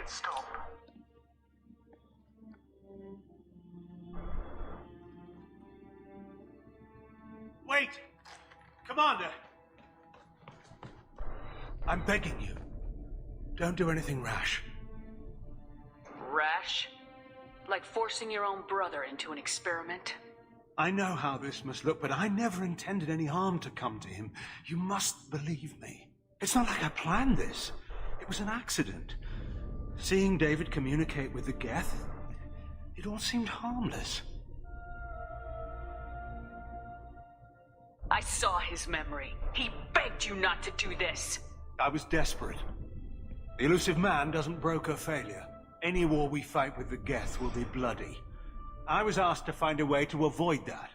it stop. Wait! Commander! I'm begging you. Don't do anything rash. Rash? Like forcing your own brother into an experiment? I know how this must look, but I never intended any harm to come to him. You must believe me. It's not like I planned this. It was an accident. Seeing David communicate with the Geth, it all seemed harmless. I saw his memory. He begged you not to do this. I was desperate. The elusive man doesn't broker failure. Any war we fight with the Geth will be bloody. I was asked to find a way to avoid that.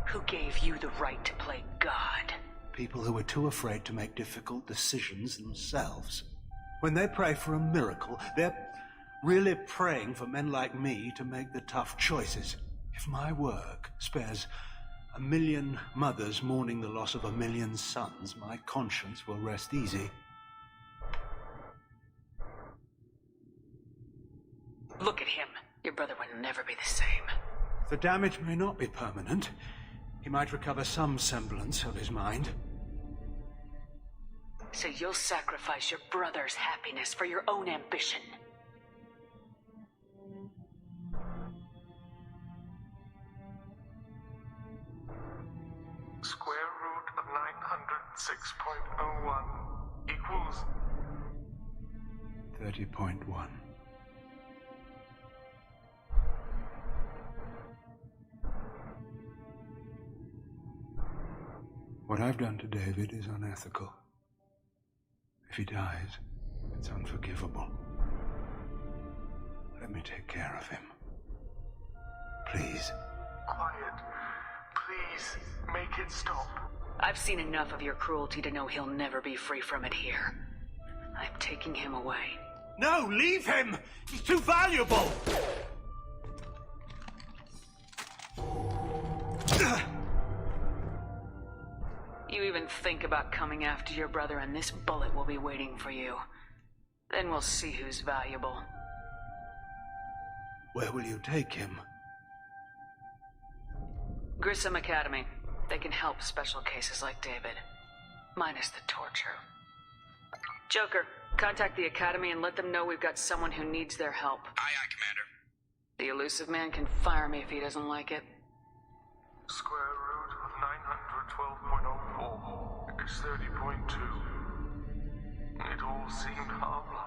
Who gave you the right to play God? People who are too afraid to make difficult decisions themselves. When they pray for a miracle, they're really praying for men like me to make the tough choices. If my work spares 1 million mothers mourning the loss of 1 million sons, my conscience will rest easy. Look at him. Your brother would never be the same. The damage may not be permanent. He might recover some semblance of his mind. So you'll sacrifice your brother's happiness for your own ambition. Square root of 906.01 equals 30.1. What I've done to David is unethical. If he dies, it's unforgivable. Let me take care of him. Please. quiet. Please, make it stop. I've seen enough of your cruelty to know he'll never be free from it here. I'm taking him away. No, leave him! He's too valuable! You even think about coming after your brother and this bullet will be waiting for you. Then we'll see who's valuable. Where will you take him? Grissom Academy. They can help special cases like David. Minus the torture. Joker, contact the Academy and let them know we've got someone who needs their help. Aye, aye, Commander. The elusive man can fire me if he doesn't like it. Square root of 912.04 is 30.2. It all seemed harmless.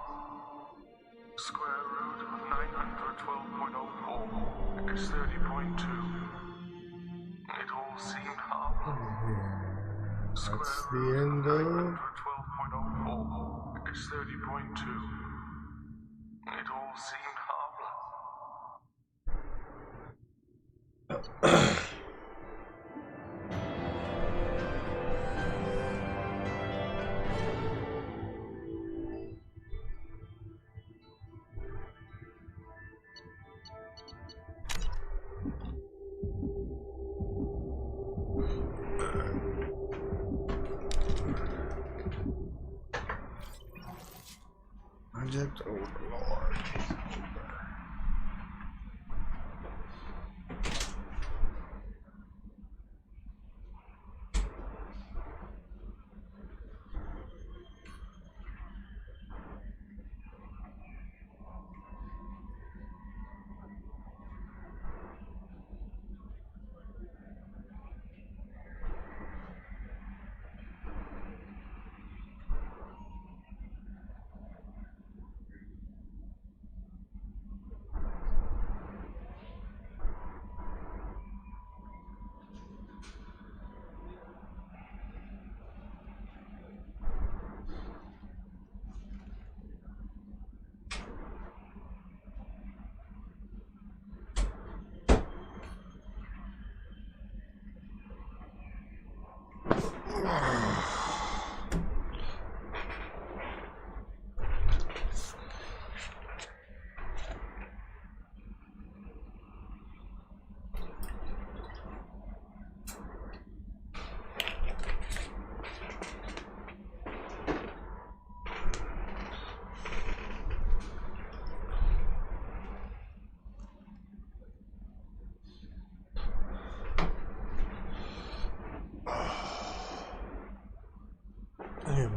Square root of 912.04 is 30.2. It all seemed harmless. That's the end of 912.04 is 30.2. It all seemed harmless. Project Overlord.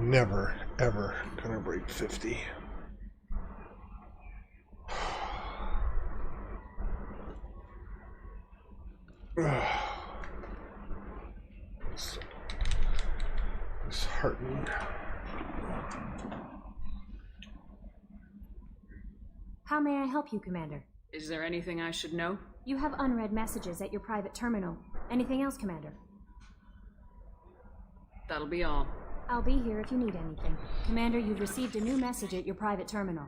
never, ever gonna break 50. It's disheartening. How may I help you, Commander? Is there anything I should know? You have unread messages at your private terminal. Anything else, Commander? That'll be all. I'll be here if you need anything. Commander, you've received a new message at your private terminal.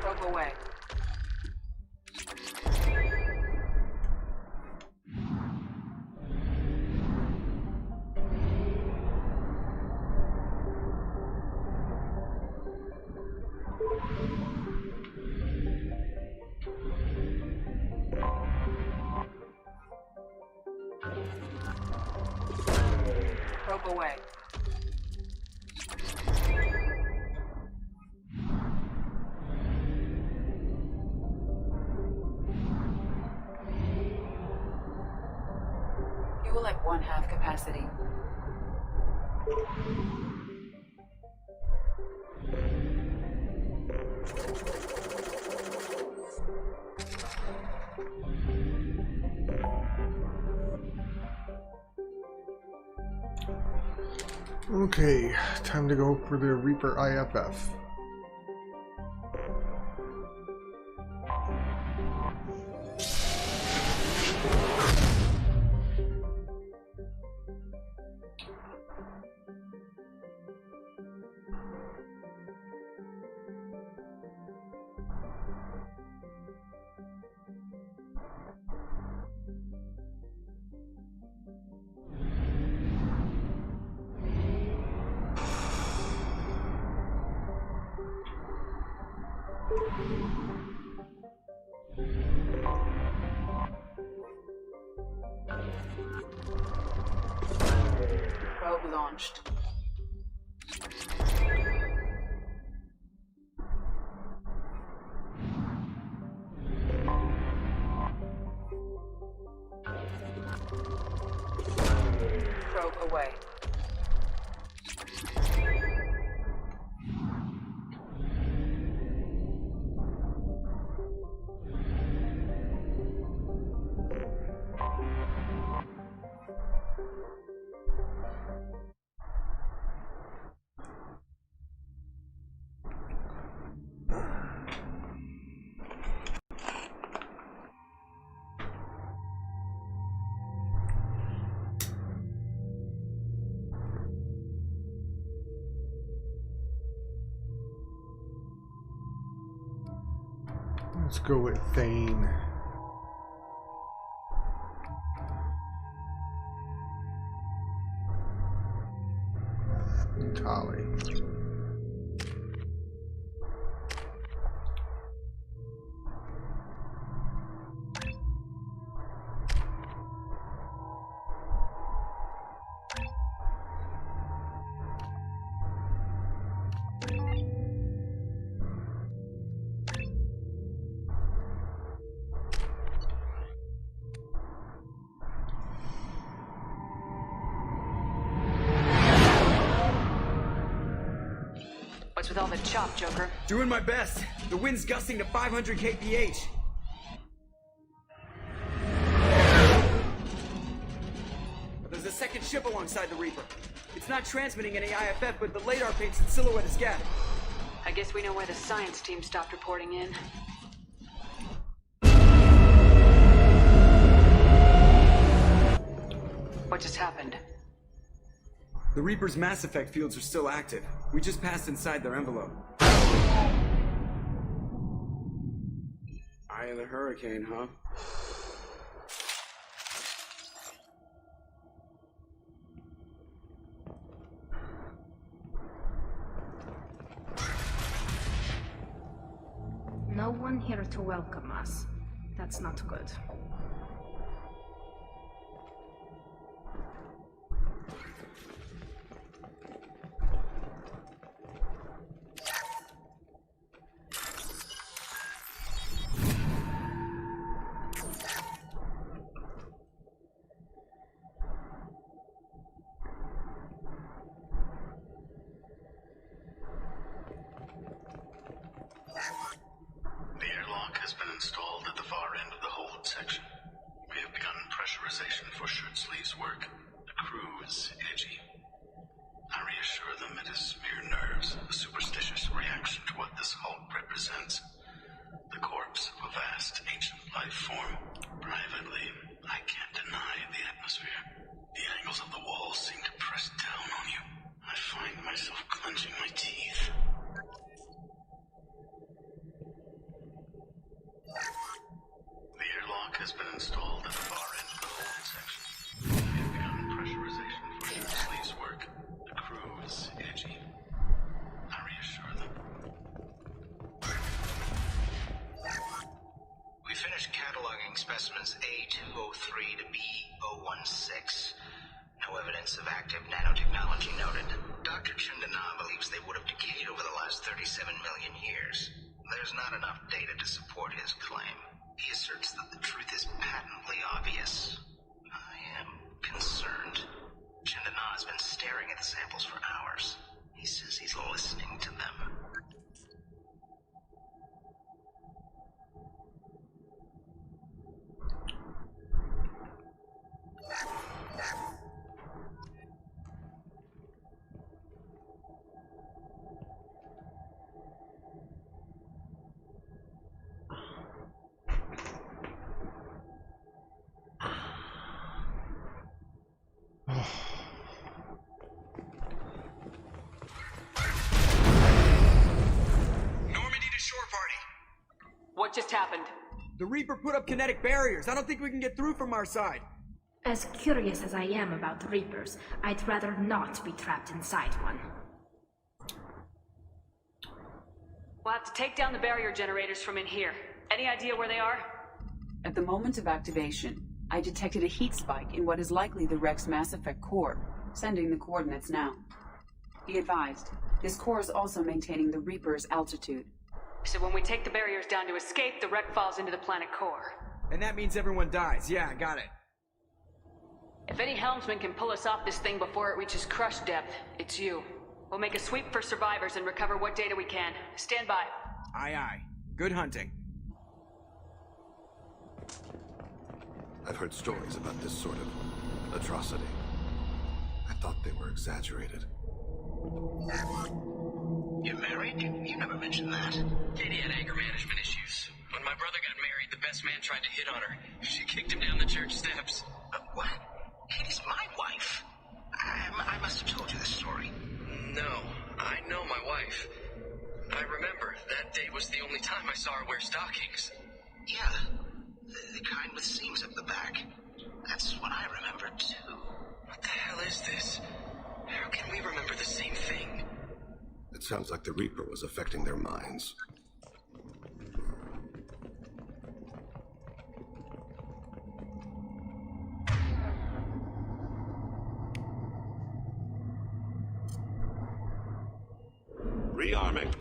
Probe away. Probe away. Fuel at 1/2 capacity. Okay, time to go for the Reaper IFF. Probe launched. Probe away. Let's go with Thane. And Tali. What's with all the chop, Joker? Doing my best. The wind's gusting to 500 kph. there's a second ship alongside the Reaper. It's not transmitting any IFF, but the radar paints its silhouette as Gap. I guess we know why the science team stopped reporting in. What just happened? The Reaper's mass effect fields are still active. We just passed inside their envelope. Eye of the hurricane, huh? No one here to welcome us. That's not good. Specimens A203 to B016. No evidence of active nanotechnology noted. Dr. Chandana believes they would have decayed over the last 37 million years. There's not enough data to support his claim. He asserts that the truth is patently obvious. I am concerned. Chandana has been staring at the samples for hours. He says he's listening to them. What just happened? The Reaper put up kinetic barriers. I don't think we can get through from our side. As curious as I am about Reapers, I'd rather not be trapped inside one. We'll have to take down the barrier generators from in here. Any idea where they are? At the moment of activation, I detected a heat spike in what is likely the Rex Mass Effect core, sending the coordinates now. Be advised, this core is also maintaining the Reaper's altitude. So when we take the barriers down to escape, the wreck falls into the planet core. And that means everyone dies. Yeah, I got it. If any helmsman can pull us off this thing before it reaches crush depth, it's you. We'll make a sweep for survivors and recover what data we can. Stand by. Aye, aye. Good hunting. I've heard stories about this sort of atrocity. I thought they were exaggerated. You're married? You never mentioned that. Katie had anger management issues. When my brother got married, the best man tried to hit on her. She kicked him down the church steps. What? Katie's my wife. I must have told you this story. No, I know my wife. I remember that day was the only time I saw her wear stockings. Yeah, the kind with seams up the back. That's what I remember, too. What the hell is this? How can we remember the same thing? It sounds like the Reaper was affecting their minds. Rearming.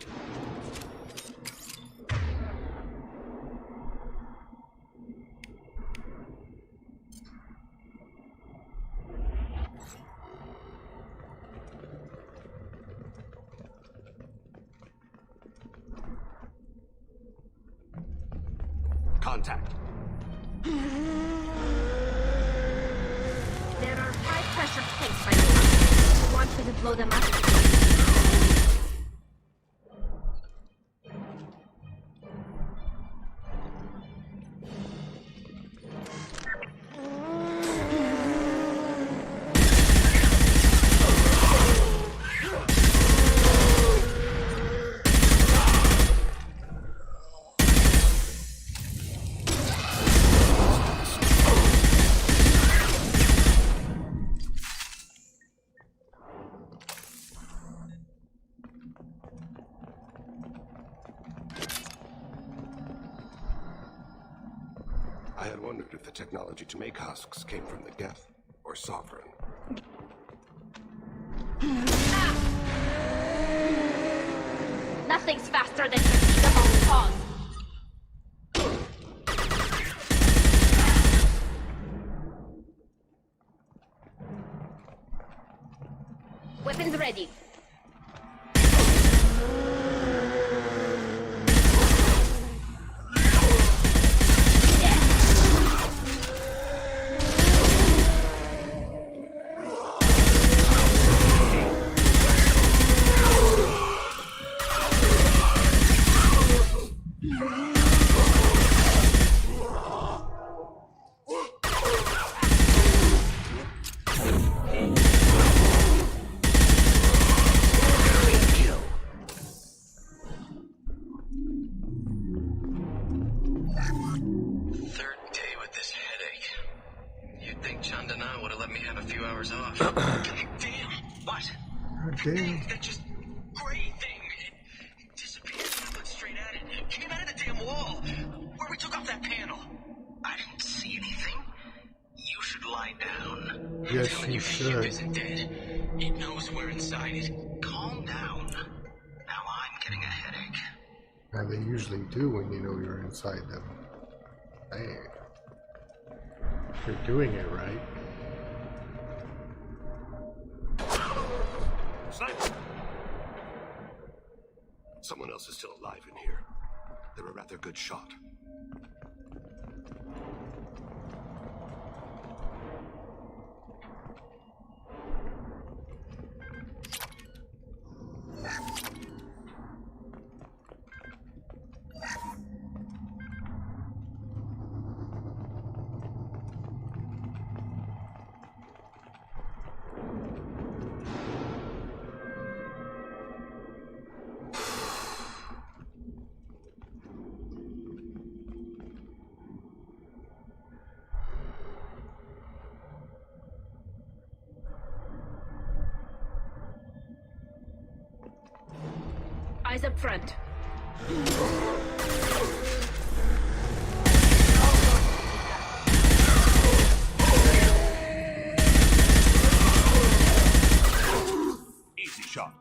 Contact. There are 5 blow them up? I had wondered if the technology to make husks came from the Geth or Sovereign. Nothing's faster than the most pause. Weapons ready. Okay. That just gray thing. It disappeared when I looked straight at it. It came out of the damn wall. Where we took off that panel. I didn't see anything. You should lie down. Yes, you Ship should. isn't dead. It knows we're inside it. Calm down. Now I'm getting a headache. And they usually do when you know you're inside them. Hey. If you're doing it right. Sniper! Someone else is still alive in here. They're a rather good shot. Eyes up front. Easy shot.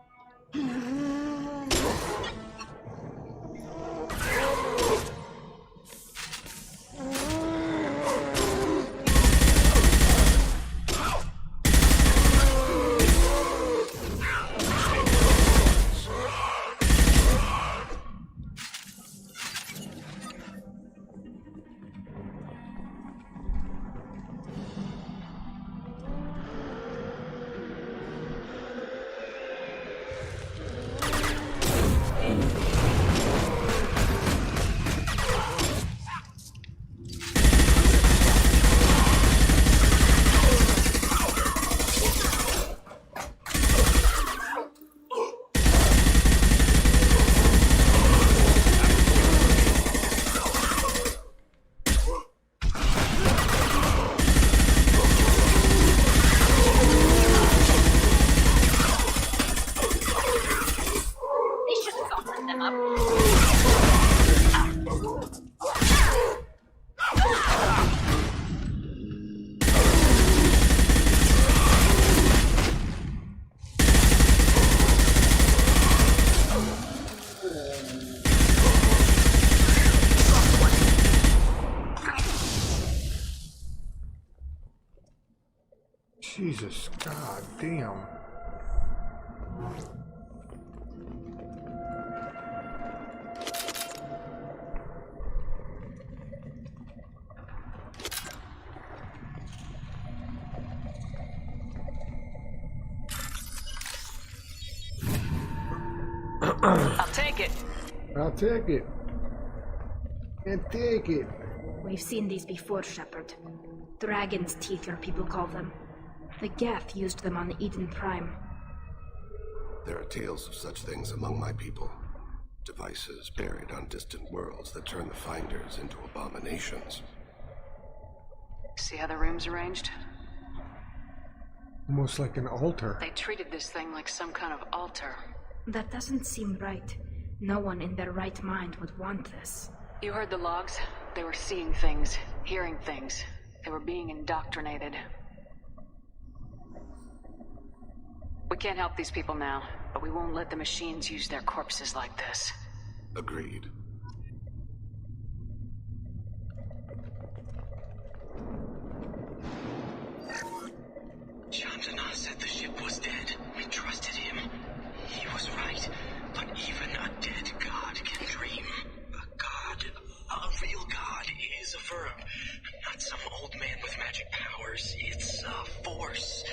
Jesus, god damn. I'll take it. I'll take it. And take it. We've seen these before, Shepard. Dragon's teeth, your people call them. The Geth used them on Eden Prime. There are tales of such things among my people. Devices buried on distant worlds that turn the finders into abominations. See how the room's arranged? Almost like an altar. They treated this thing like some kind of altar. That doesn't seem right. No one in their right mind would want this. You heard the logs? They were seeing things, hearing things. They were being indoctrinated. We can't help these people now, but we won't let the machines use their corpses like this. Agreed. Chandana said the ship was dead. We trusted him. He was right. But even a dead god can dream. A real god is a verb. Not some old man with magic powers. It's a force.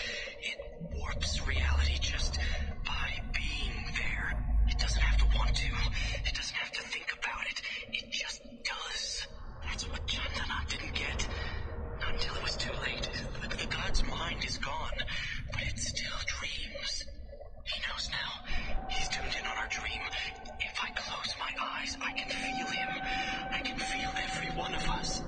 It warps reality just by being there. It doesn't have to want to. It doesn't have to think about it. It just does. That's what Chandana didn't get. Not until it was too late. The god's mind is gone, but it still dreams. He knows now. He's tuned in on our dream. If I close my eyes, I can feel him. I can feel every one of us.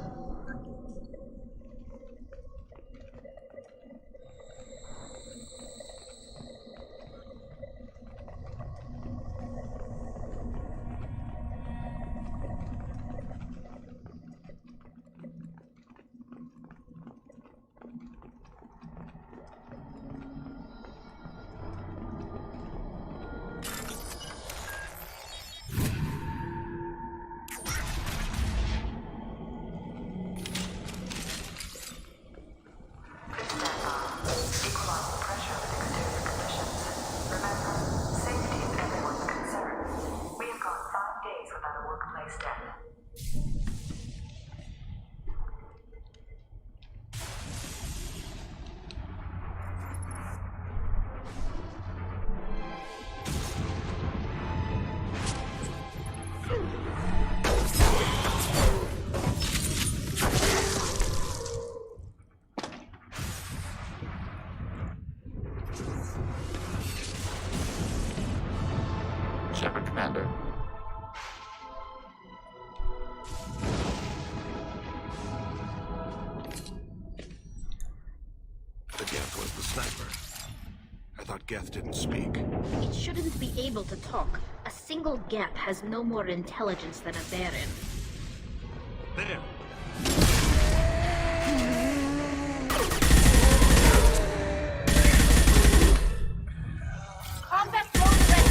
Shepard, Commander. The Geth was the sniper. I thought Geth didn't speak. It shouldn't be able to talk. A single Geth has no more intelligence than a Baron. There! Combat mode ready!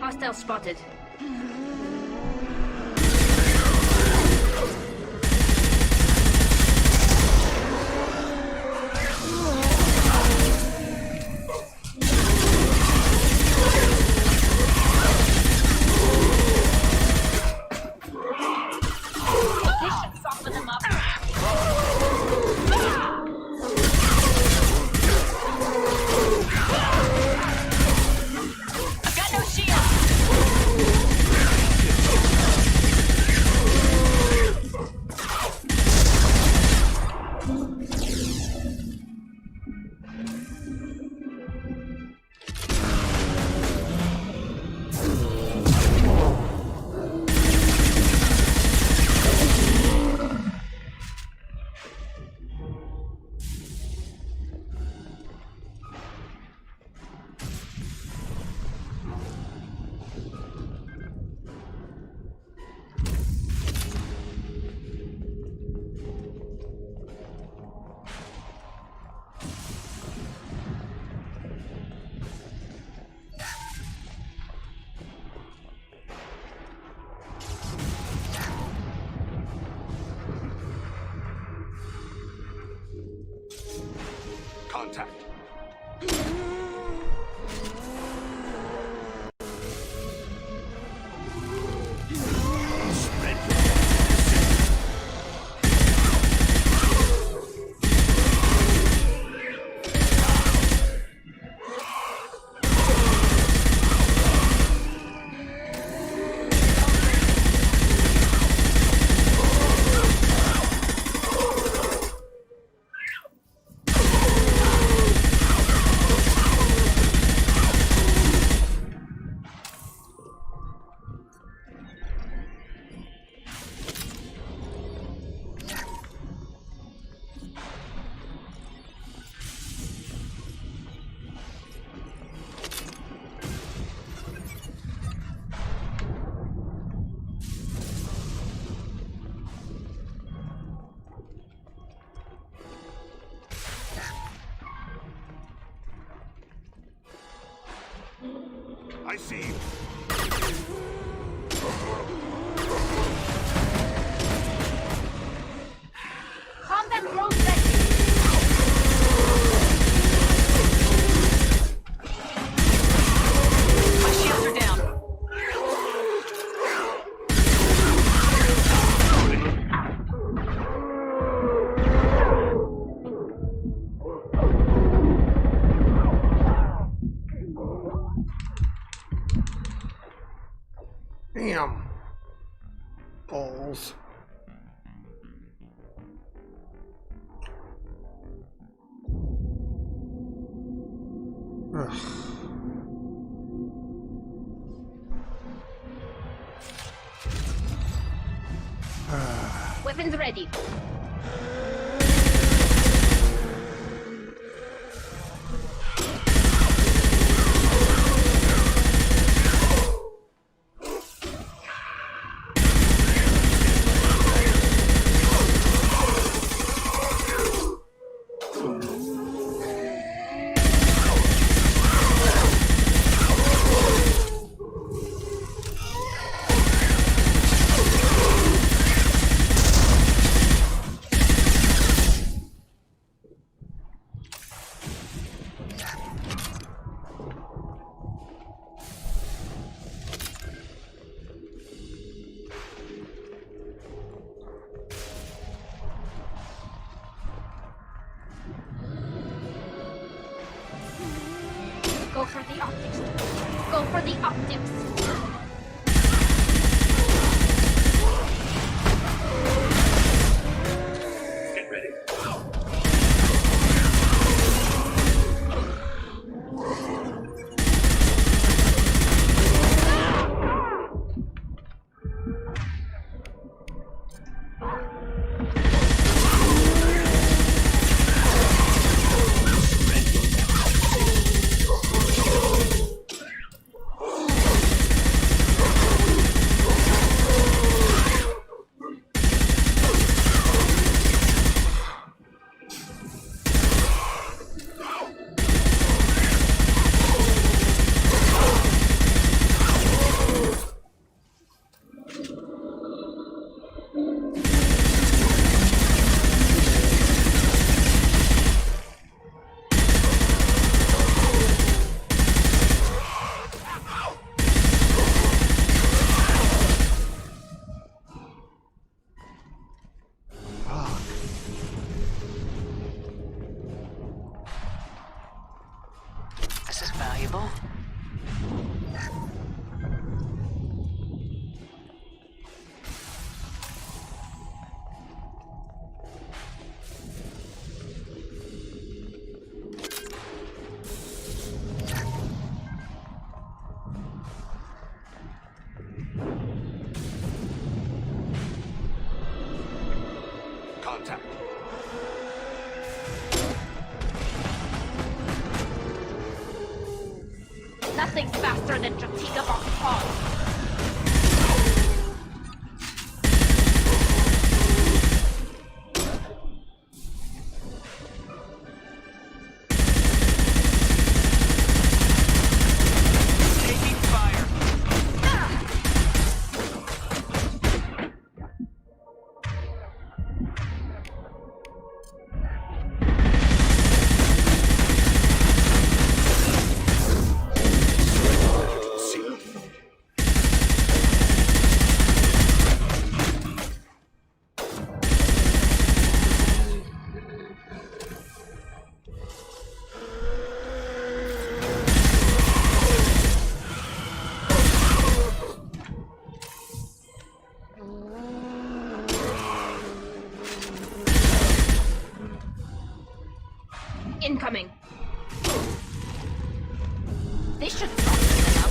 Hostile spotted. This should soften them up. I've got no shield. Contact. I see you. Combat drone ready. My shields are down. Damn. Balls. Ugh. Weapons ready. Go for the optics. Go for the optics. Get ready. This is valuable. Contact. Nothing's faster than Jatiga Box Pod. incoming. This should soften them up.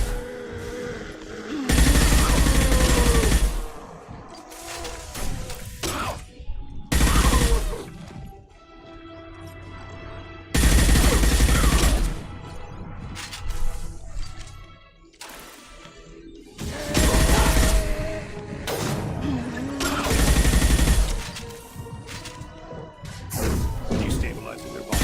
Destabilizing their body.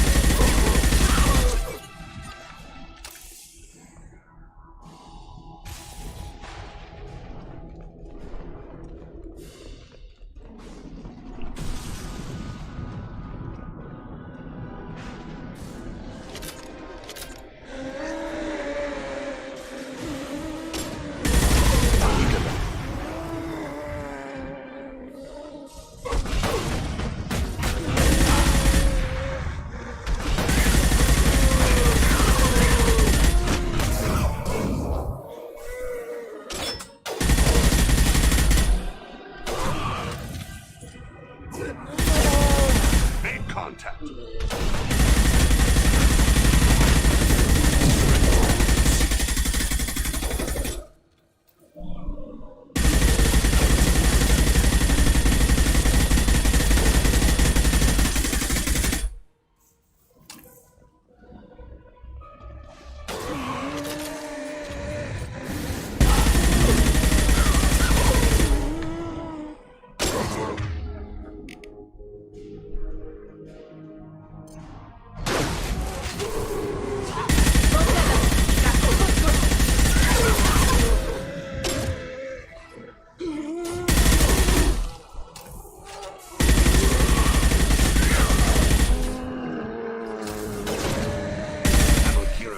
Make contact.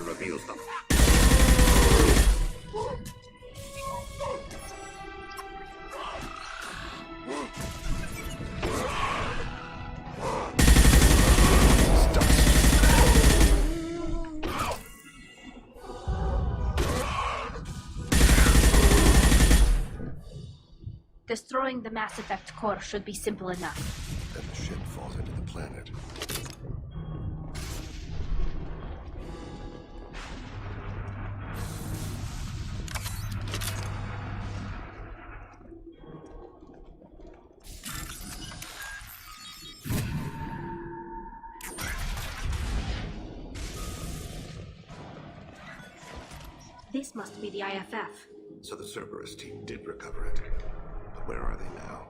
Reveals them. Destroying the Mass Effect core should be simple enough. Then the ship falls into the planet. This must be the IFF. So the Cerberus team did recover it. But where are they now?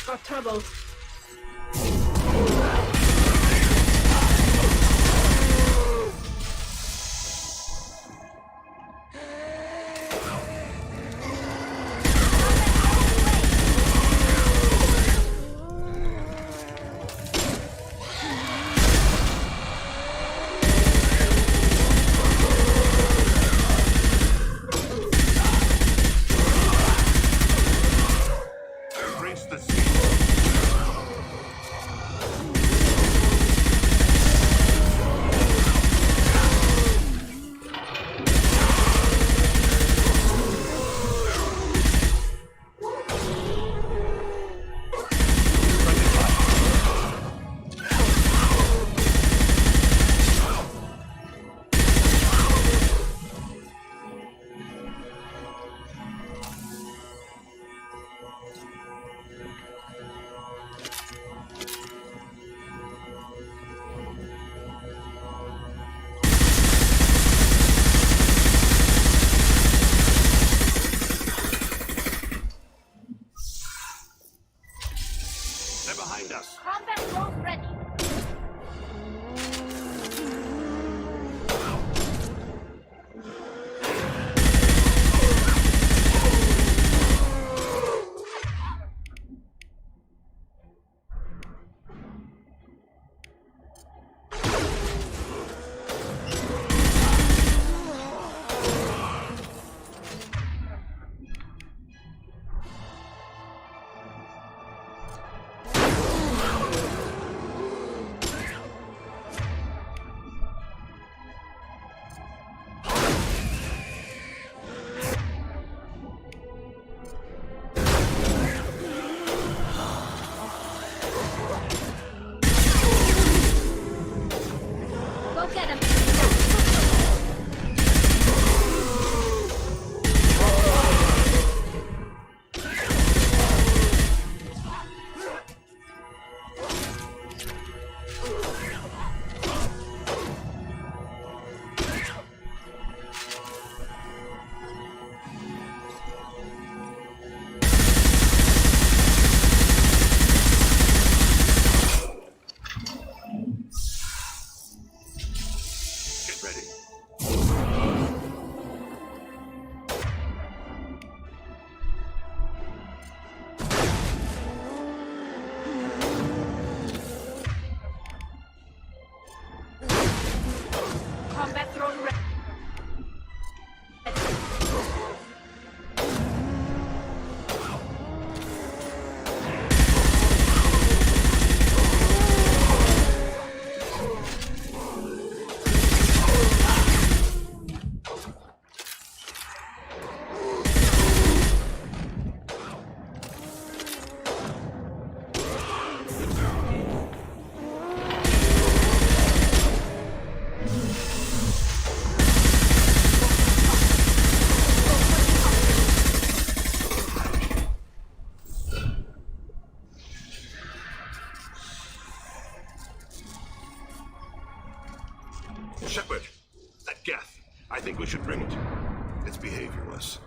Got trouble. Reach the sea. I think we should bring it. Its behavior was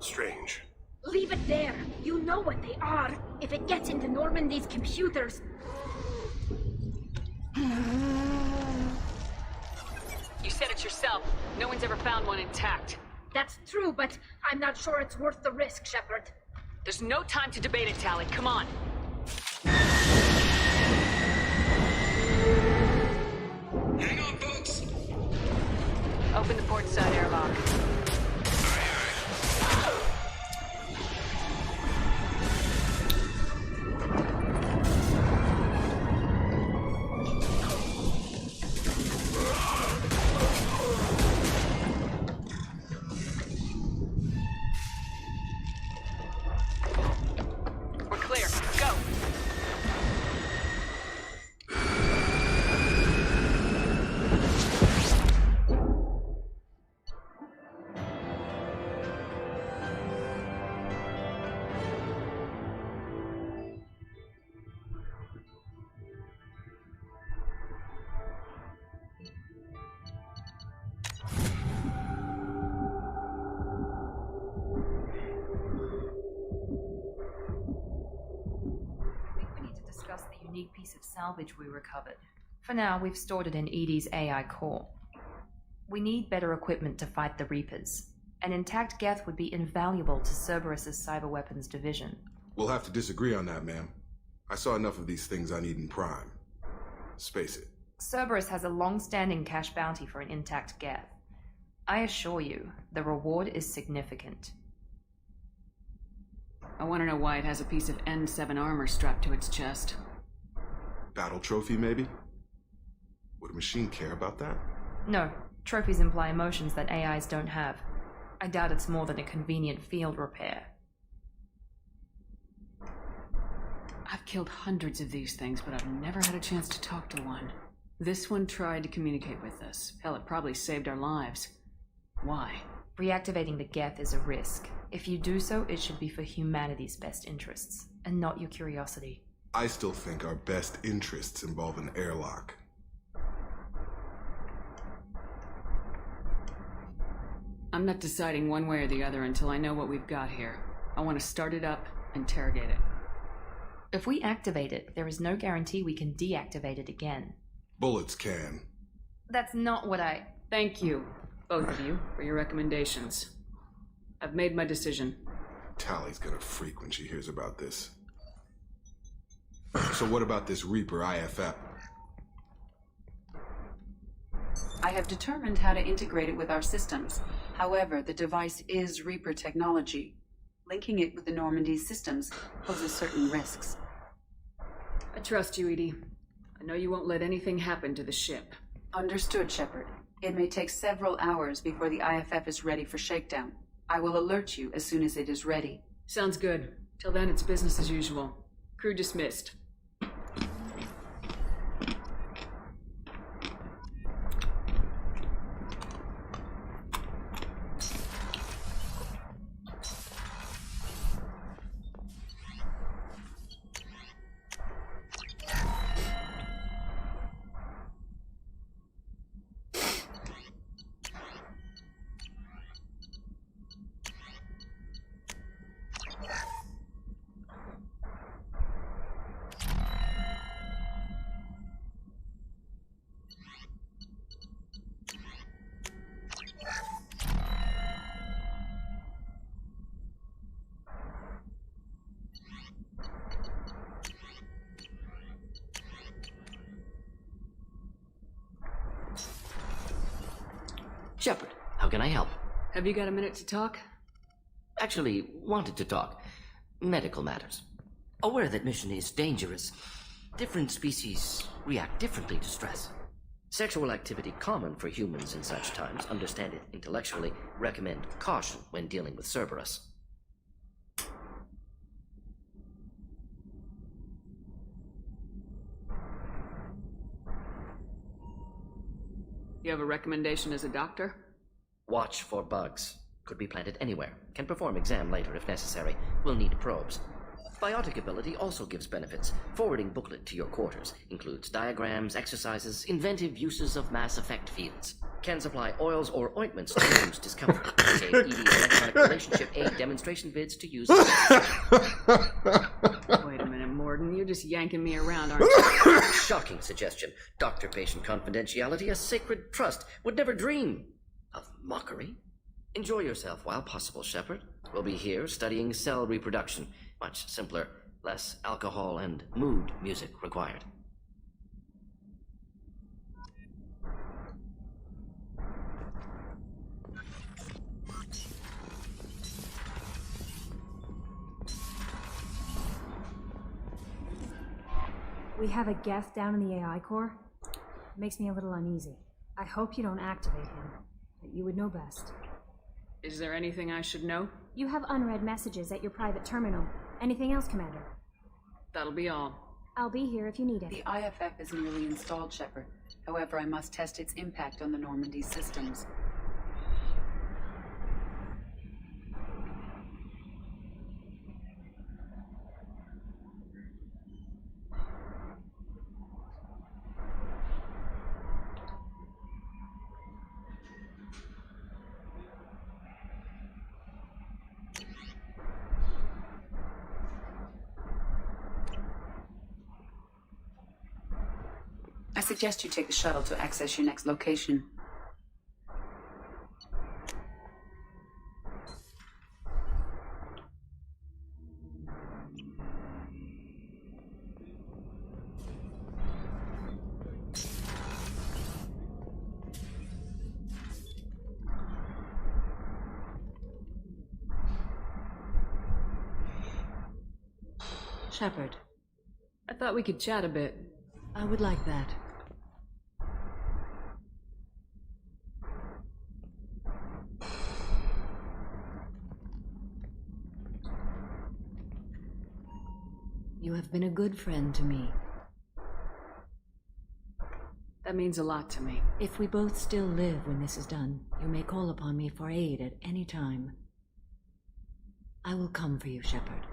strange. Leave it there. You know what they are. If it gets into Normandy's computers... You said it yourself. No one's ever found one intact. That's true, but I'm not sure it's worth the risk, Shepard. There's no time to debate it, Tally. Come on. Hang on, folks! Open the port side airlock. We're clear. Go! Discuss the unique piece of salvage we recovered. For now, we've stored it in EDI's AI core. We need better equipment to fight the Reapers. An intact Geth would be invaluable to Cerberus's cyber weapons division. We'll have to disagree on that, ma'am. I saw enough of these things on Eden Prime. Space it. Cerberus has a long-standing cash bounty for an intact Geth. I assure you, the reward is significant. I want to know why it has a piece of N7 armor strapped to its chest. Battle trophy, maybe? Would a machine care about that? No. Trophies imply emotions that AIs don't have. I doubt it's more than a convenient field repair. I've killed hundreds of these things, but I've never had a chance to talk to one. This one tried to communicate with us. Hell, it probably saved our lives. Why? Reactivating the Geth is a risk. If you do so, it should be for humanity's best interests, and not your curiosity. I still think our best interests involve an airlock. I'm not deciding one way or the other until I know what we've got here. I want to start it up, interrogate it. If we activate it, there is no guarantee we can deactivate it again. Bullets can. That's not what I... Thank you, both of you, for your recommendations. I've made my decision. Tally's gonna freak when she hears about this. So what about this Reaper IFF? I have determined how to integrate it with our systems. However, the device is Reaper technology. Linking it with the Normandy's systems poses certain risks. I trust you, Edie. I know you won't let anything happen to the ship. Understood, Shepard. It may take several hours before the IFF is ready for shakedown. I will alert you as soon as it is ready. Sounds good. Till then, it's business as usual. Crew dismissed. Shepard, how can I help? Have you got a minute to talk? Actually, wanted to talk. Medical matters. Aware that mission is dangerous. Different species react differently to stress. Sexual activity common for humans in such times. Understand it intellectually. Recommend caution when dealing with Cerberus. You have a recommendation as a doctor? Watch for bugs. Could be planted anywhere. Can perform exam later if necessary. We'll need probes. Biotic ability also gives benefits. Forwarding booklet to your quarters. Includes diagrams, exercises, inventive uses of Mass Effect fields. Can supply oils or ointments to reduce discomfort. Gave ED electronic relationship aid demonstration vids to use. Wait a minute, Morden. You're just yanking me around, aren't you? Shocking suggestion. Doctor-patient confidentiality, a sacred trust. Would never dream of mockery. Enjoy yourself while possible, Shepard. We'll be here studying cell reproduction. Much simpler, less alcohol and mood music required. We have a Geth down in the AI core. It makes me a little uneasy. I hope you don't activate him, but you would know best. Is there anything I should know? You have unread messages at your private terminal. Anything else, Commander? That'll be all. I'll be here if you need it. The IFF is nearly installed, Shepard. However, I must test its impact on the Normandy systems. I suggest you take the shuttle to access your next location. Shepard. I thought we could chat a bit. I would like that. You have been a good friend to me. That means a lot to me. If we both still live when this is done, you may call upon me for aid at any time. I will come for you, Shepard.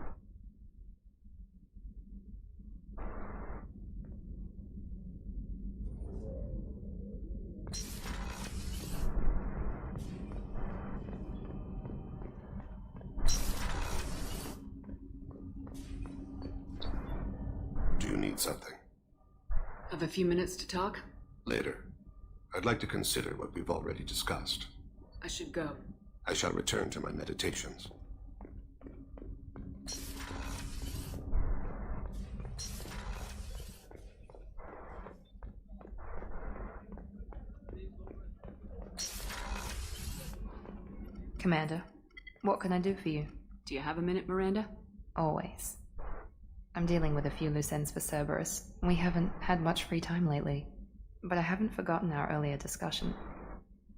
Do you need something? Have a few minutes to talk? Later. I'd like to consider what we've already discussed. I should go. I shall return to my meditations. Commander, what can I do for you? Do you have a minute, Miranda? Always. I'm dealing with a few loose ends for Cerberus. We haven't had much free time lately. But I haven't forgotten our earlier discussion.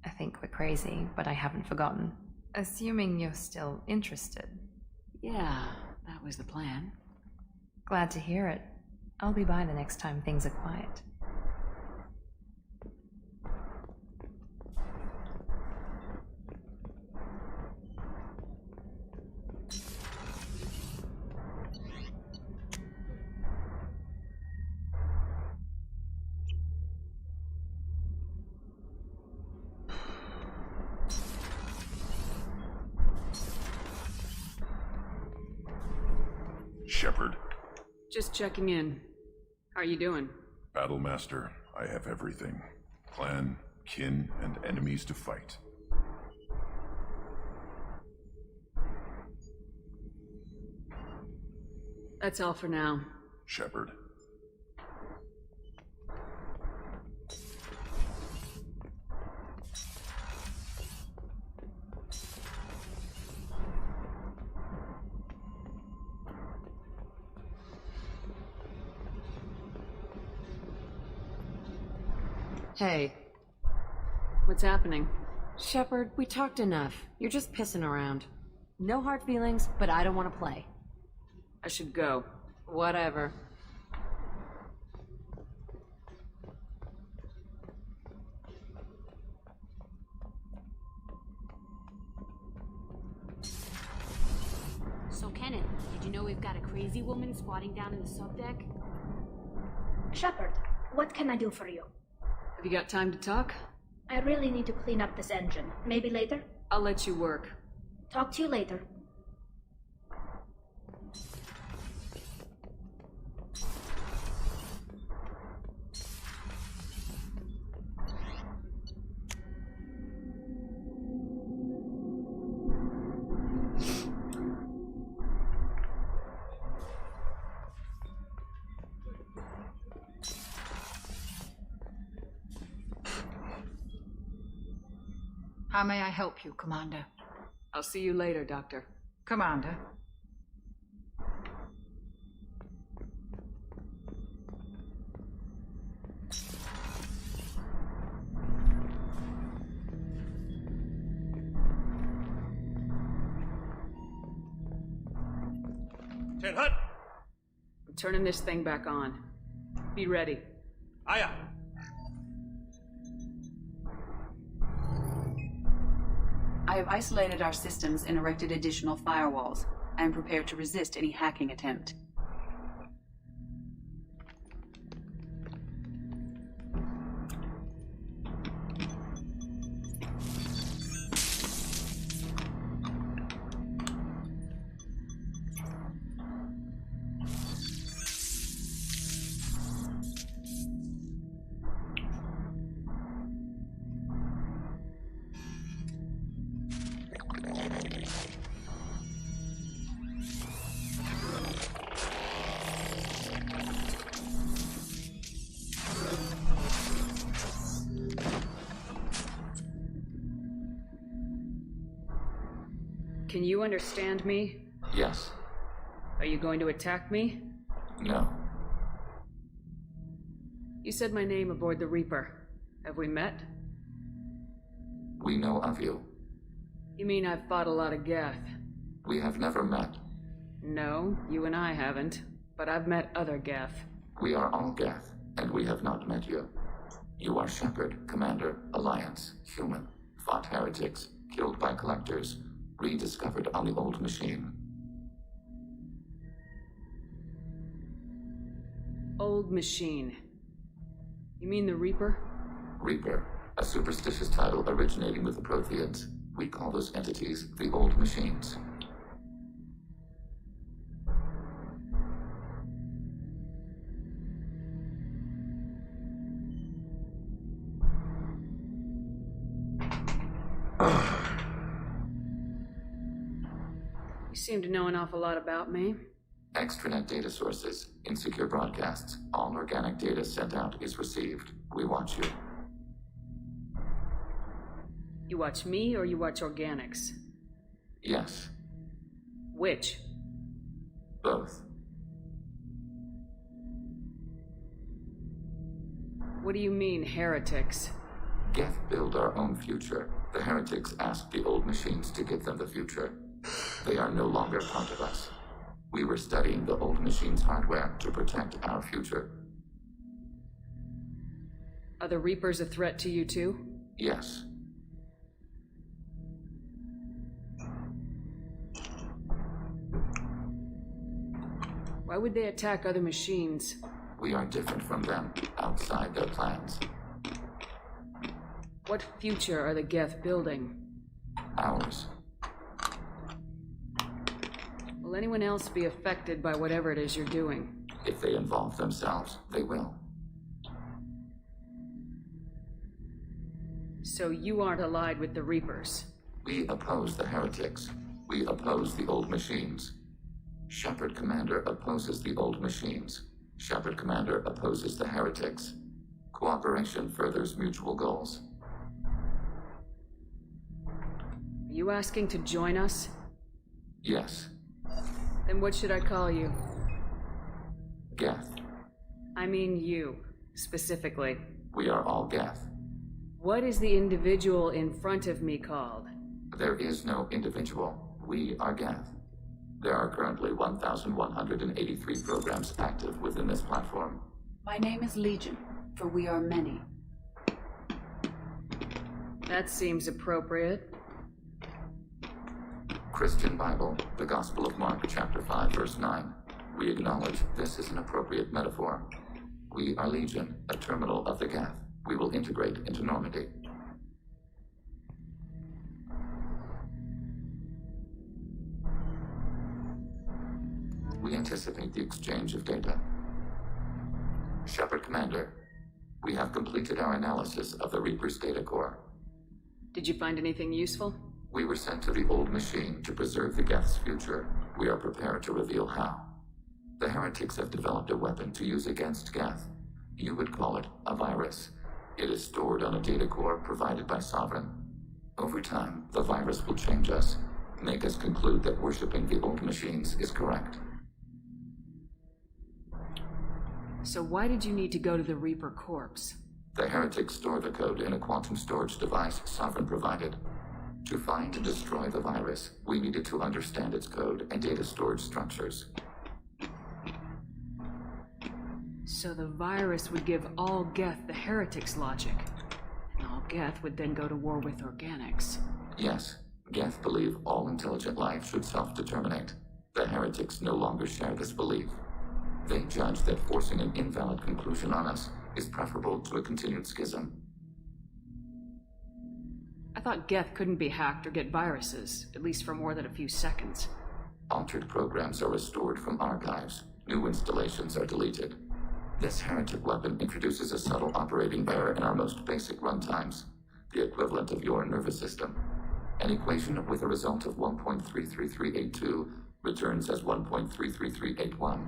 I think we're crazy, but I haven't forgotten. Assuming you're still interested. Yeah, that was the plan. Glad to hear it. I'll be by the next time things are quiet. Shepard. Just checking in. How are you doing? Battlemaster, I have everything. Clan, kin, and enemies to fight. That's all for now. Shepard. Hey. What's happening? Shepard, we talked enough. You're just pissing around. No hard feelings, but I don't want to play. I should go. Whatever. So, Kenneth, did you know we've got a crazy woman squatting down in the subdeck? Shepard, what can I do for you? Have you got time to talk? I really need to clean up this engine. Maybe later? I'll let you work. Talk to you later. How may I help you, Commander? I'll see you later, Doctor. Commander. I'm turning this thing back on. Be ready. Aye. I have isolated our systems and erected additional firewalls. I am prepared to resist any hacking attempt. Can you understand me? Yes. Are you going to attack me? No. You said my name aboard the Reaper. Have we met? We know of you. You mean I've fought a lot of Geth? We have never met. No, you and I haven't. But I've met other Geth. We are all Geth, and we have not met you. You are Shepard, Commander, Alliance, human, fought heretics, killed by collectors, rediscovered on the old machine. Old machine. You mean the Reaper? Reaper, a superstitious title originating with the Protheans. We call those entities the old machines. You seem to know an awful lot about me. Extranet data sources, insecure broadcasts, all organic data sent out is received. We watch you. You watch me or you watch organics? Yes. Which? Both. What do you mean, heretics? Geth build our own future. The heretics asked the old machines to give them the future. They are no longer part of us. We were studying the old machines' hardware to protect our future. Are the Reapers a threat to you too? Yes. Why would they attack other machines? We are different from them, outside their plans. What future are the Geth building? Ours. Will anyone else be affected by whatever it is you're doing? If they involve themselves, they will. So you aren't allied with the Reapers? We oppose the heretics. We oppose the old machines. Shepard Commander opposes the old machines. Shepard Commander opposes the heretics. Cooperation furthers mutual goals. Are you asking to join us? Yes. Then what should I call you? Geth. I mean you, specifically. We are all Geth. What is the individual in front of me called? There is no individual. We are Geth. There are currently 1,183 programs active within this platform. My name is Legion, for we are many. That seems appropriate. Christian Bible, the Gospel of Mark, chapter 5, verse 9. We acknowledge this is an appropriate metaphor. We are Legion, a terminal of the Geth. We will integrate into Normandy. We anticipate the exchange of data. Shepard Commander, we have completed our analysis of the Reaper's data core. Did you find anything useful? We were sent to the old machine to preserve the Geth's future. We are prepared to reveal how. The heretics have developed a weapon to use against Geth. You would call it a virus. It is stored on a data core provided by Sovereign. Over time, the virus will change us, make us conclude that worshipping the old machines is correct. So why did you need to go to the Reaper corpse? The heretics store the code in a quantum storage device Sovereign provided. To find and destroy the virus, we needed to understand its code and data storage structures. So the virus would give all Geth the heretics' logic, and all Geth would then go to war with organics. Yes, Geth believe all intelligent life should self-determinate. The heretics no longer share this belief. They judge that forcing an invalid conclusion on us is preferable to a continued schism. I thought Geth couldn't be hacked or get viruses, at least for more than a few seconds. Altered programs are restored from archives. New installations are deleted. This heretic weapon introduces a subtle operating error in our most basic runtimes, the equivalent of your nervous system. An equation with a result of 1.33382 returns as 1.33381.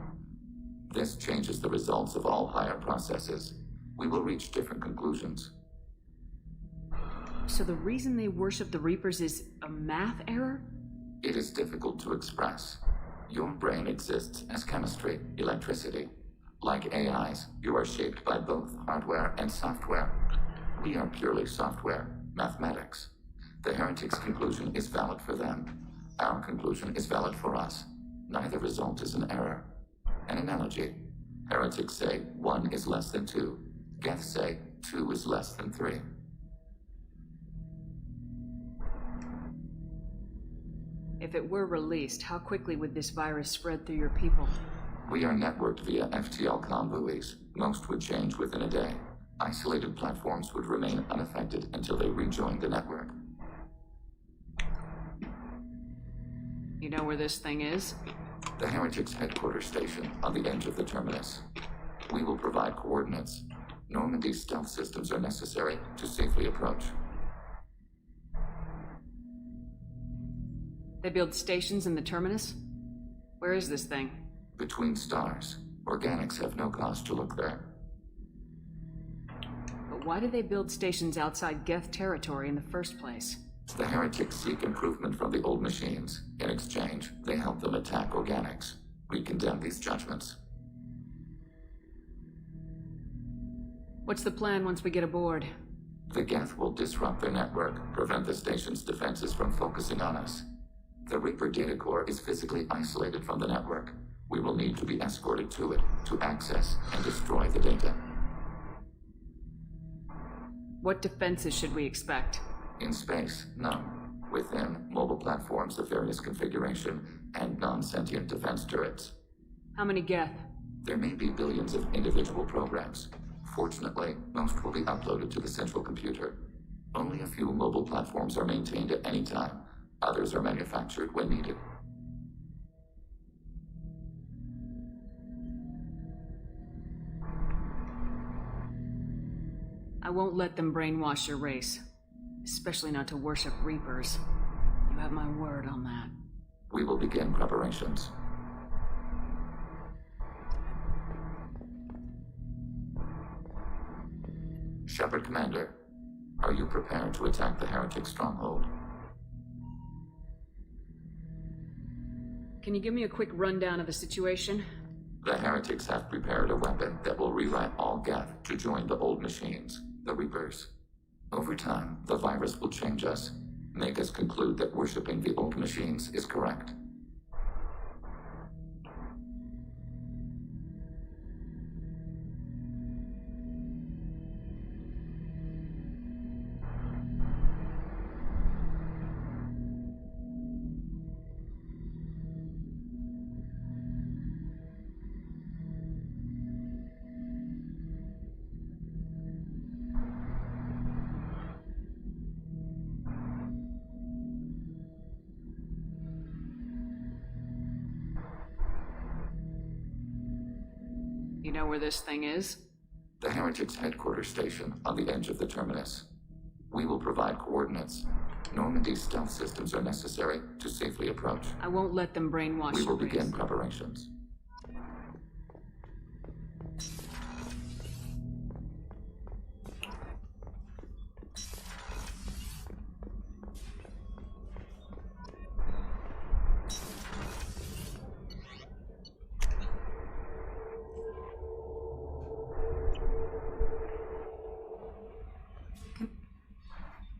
This changes the results of all higher processes. We will reach different conclusions. So the reason they worship the Reapers is a math error? It is difficult to express. Your brain exists as chemistry, electricity. Like AIs, you are shaped by both hardware and software. We are purely software, mathematics. The heretics' conclusion is valid for them. Our conclusion is valid for us. Neither result is an error. An analogy. Heretics say 1 is less than 2. Geth say 2 is less than 3. If it were released, how quickly would this virus spread through your people? We are networked via FTL buoys. Most would change within a day. Isolated platforms would remain unaffected until they rejoin the network. You know where this thing is? The heretics' headquarters station on the edge of the terminus. We will provide coordinates. Normandy's stealth systems are necessary to safely approach. They build stations in the terminus? Where is this thing? Between stars. Organics have no cause to look there. But why do they build stations outside Geth territory in the first place? The heretics seek improvement from the old machines. In exchange, they help them attack organics. We condemn these judgments. What's the plan once we get aboard? The Geth will disrupt their network, prevent the station's defenses from focusing on us. The Reaper data core is physically isolated from the network. We will need to be escorted to it to access and destroy the data. What defenses should we expect? In space, none. Within, mobile platforms of various configuration and non-sentient defense turrets. How many Geth? There may be billions of individual programs. Fortunately, most will be uploaded to the central computer. Only a few mobile platforms are maintained at any time. Others are manufactured when needed. I won't let them brainwash your race. Especially not to worship Reapers. You have my word on that. We will begin preparations. Shepard Commander, are you prepared to attack the heretic stronghold? Can you give me a quick rundown of the situation? The heretics have prepared a weapon that will rewrite all Geth to join the old machines, the Reapers. Over time, the virus will change us, make us conclude that worshipping the old machines is correct. You know where this thing is? The Heretics' headquarters station on the edge of the terminus. We will provide coordinates. Normandy's stealth systems are necessary to safely approach. I won't let them brainwash We will your begin race. preparations.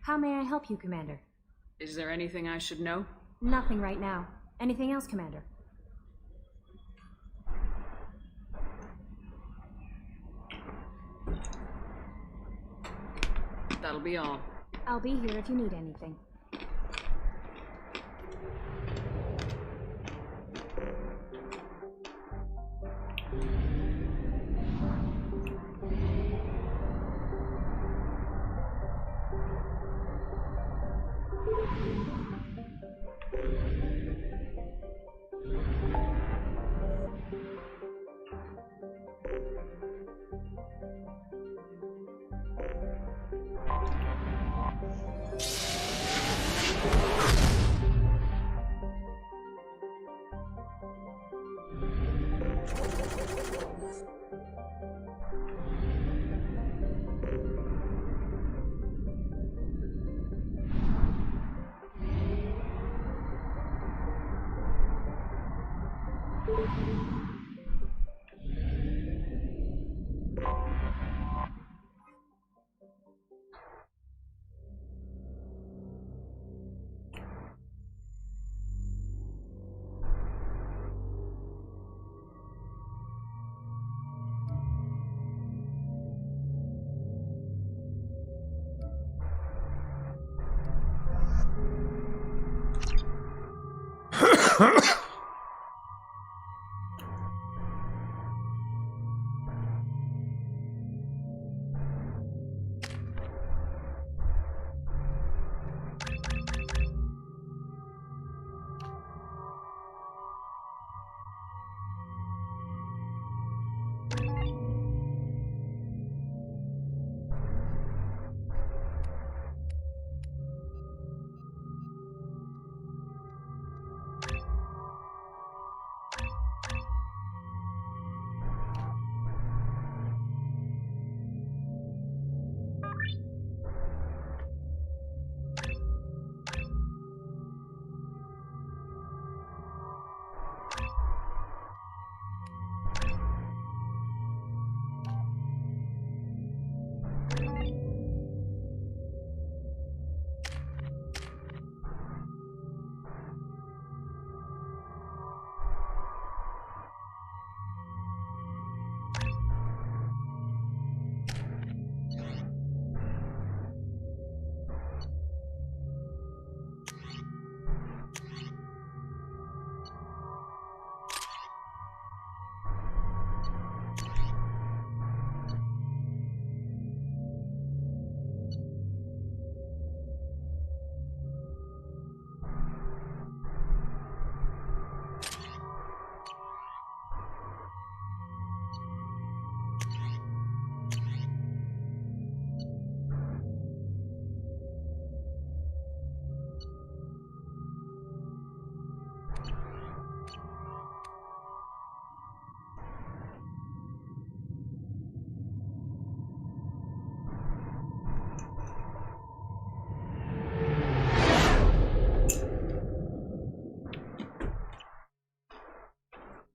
How may I help you, Commander? Is there anything I should know? Nothing right now. Anything else, Commander? That'll be all. I'll be here if you need anything.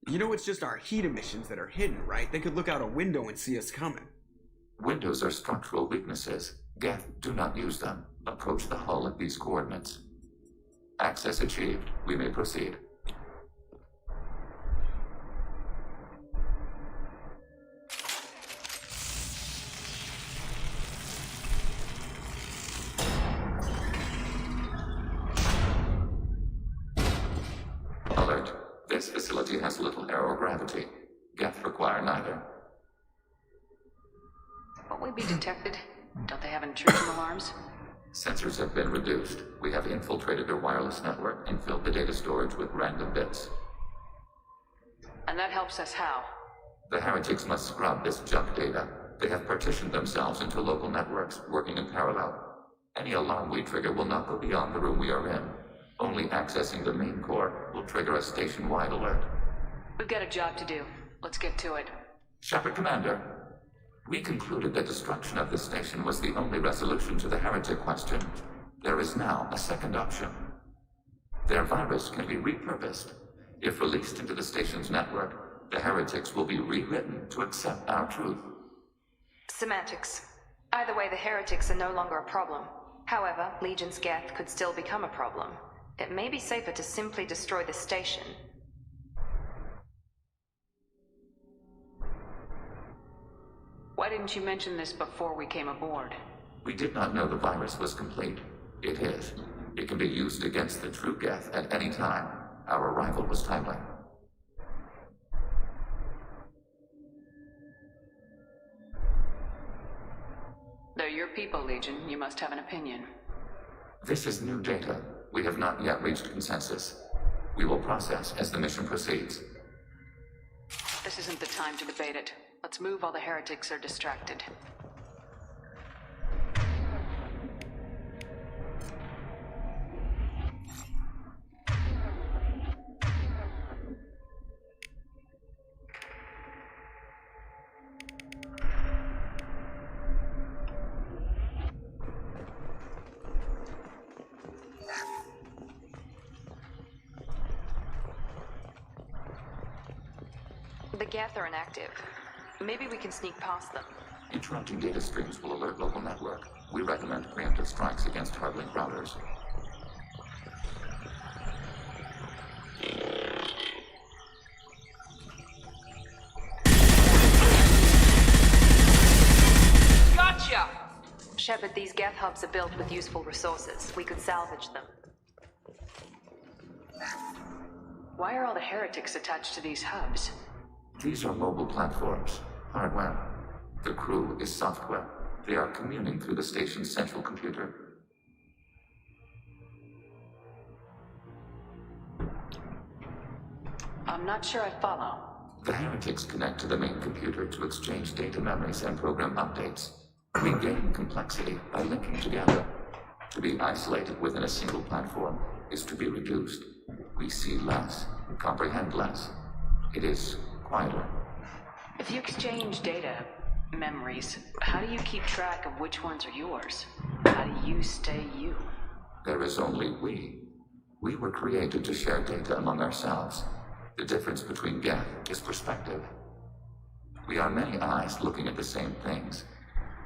You know it's just our heat emissions that are hidden, right? They could look out a window and see us coming. Windows are structural weaknesses. Geth, do not use them. Approach the hull at these coordinates. Access achieved. We may proceed. Alert. This facility has little aerogravity. Geth require neither. Won't we be detected? Don't they have intrusion alarms? Sensors have been reduced. We have infiltrated their wireless network and filled the data storage with random bits. And that helps us how? The heretics must scrub this junk data. They have partitioned themselves into local networks, working in parallel. Any alarm we trigger will not go beyond the room we are in. Only accessing the main core will trigger a station-wide alert. We've got a job to do. Let's get to it. Shepard Commander, we concluded that destruction of this station was the only resolution to the heretic question. There is now a second option. Their virus can be repurposed. If released into the station's network, the heretics will be rewritten to accept our truth. Semantics. Either way, the heretics are no longer a problem. However, Legion's Geth could still become a problem. It may be safer to simply destroy the station. Why didn't you mention this before we came aboard? We did not know the virus was complete. It is. It can be used against the true Geth at any time. Our arrival was timely. They're your people, Legion. You must have an opinion. This is new data. We have not yet reached consensus. We will process as the mission proceeds. This isn't the time to debate it. Let's move while the heretics are distracted. The Geth are inactive. Maybe we can sneak past them. Interrupting data streams will alert local network. We recommend preemptive strikes against hardlink routers. Gotcha! Shepard, these Geth hubs are built with useful resources. We could salvage them. Why are all the heretics attached to these hubs? These are mobile platforms. Hardware. The crew is software. They are communing through the station's central computer. I'm not sure I follow. The heretics connect to the main computer to exchange data memories and program updates. We gain complexity by linking together. To be isolated within a single platform is to be reduced. We see less, comprehend less. It is quieter. If you exchange data, memories, how do you keep track of which ones are yours? How do you stay you? There is only we. We were created to share data among ourselves. The difference between Geth is perspective. We are many eyes looking at the same things.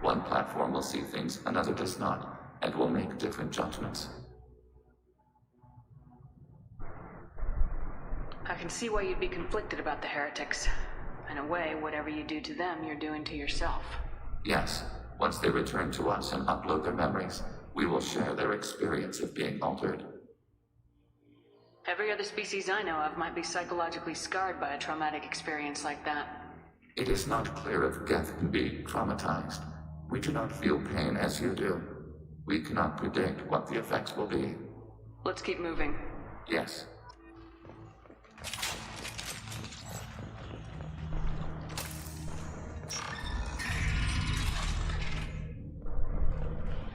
One platform will see things another does not, and will make different judgments. I can see why you'd be conflicted about the heretics. In a way, whatever you do to them, you're doing to yourself. Yes, once they return to us and upload their memories, we will share their experience of being altered. Every other species I know of might be psychologically scarred by a traumatic experience like that. It is not clear if Geth can be traumatized. We do not feel pain as you do. We cannot predict what the effects will be. Let's keep moving. Yes.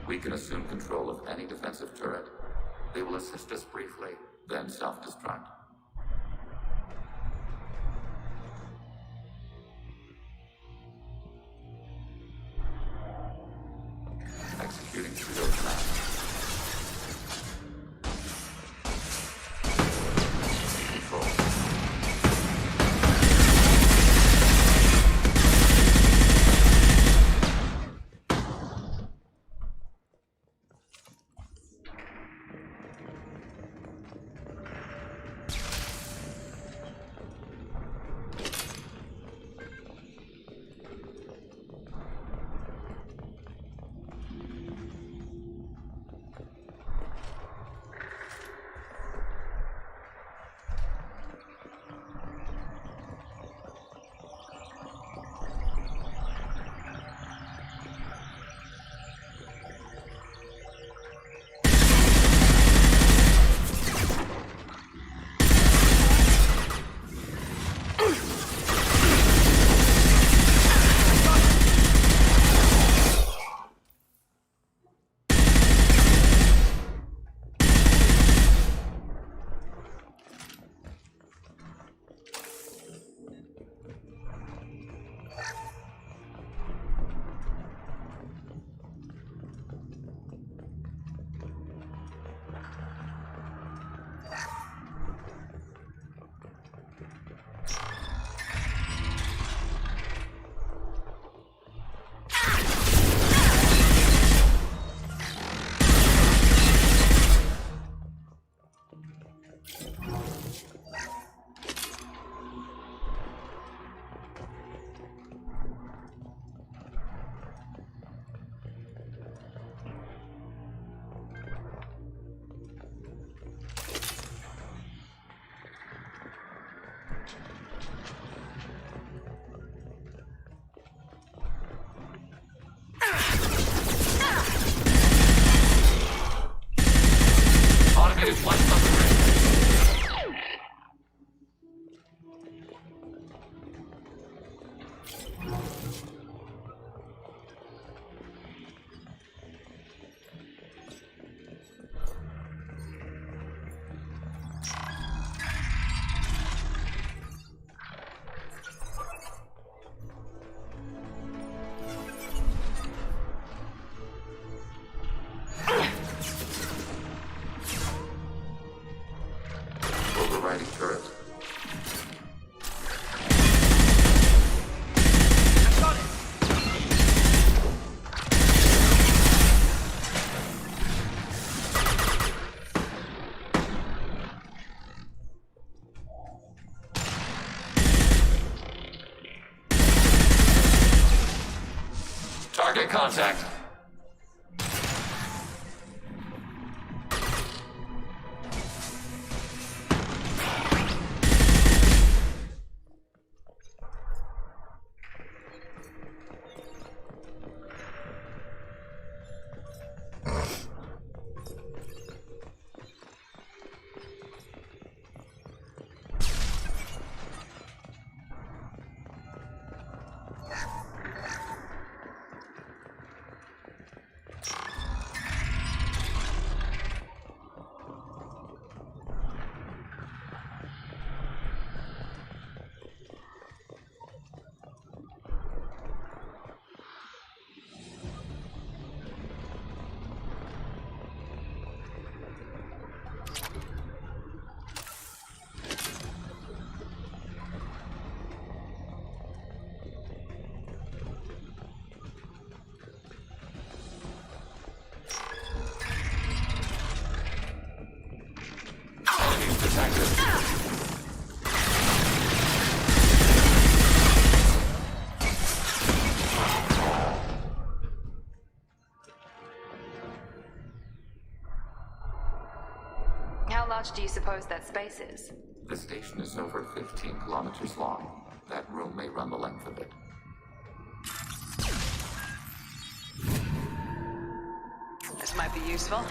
We can assume control of any defensive turret. They will assist us briefly, then self-destruct. Executing pseudo command. Control. Automated flight summary. Overriding turret. Target contact. How large do you suppose that space is? The station is over 15 kilometers long. That room may run the length of it. This might be useful.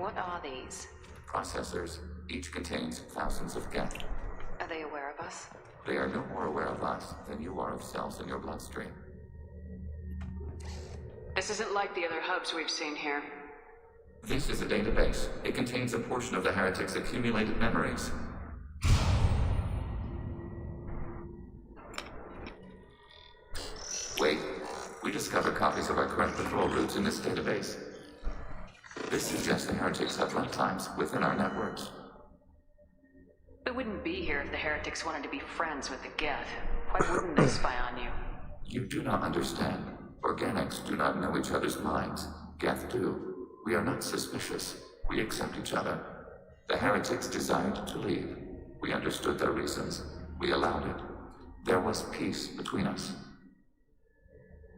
What are these? Processors. Each contains thousands of geth. Are they aware of us? They are no more aware of us than you are of cells in your bloodstream. This isn't like the other hubs we've seen here. This is a database. It contains a portion of the heretic's accumulated memories. Wait. We discovered copies of our current patrol routes in this database. This suggests the heretics have runtimes within our networks. We wouldn't be here if the heretics wanted to be friends with the geth. Why wouldn't they spy on you? You do not understand. Organics do not know each other's minds. Geth do. We are not suspicious. We accept each other. The heretics desired to leave. We understood their reasons. We allowed it. There was peace between us.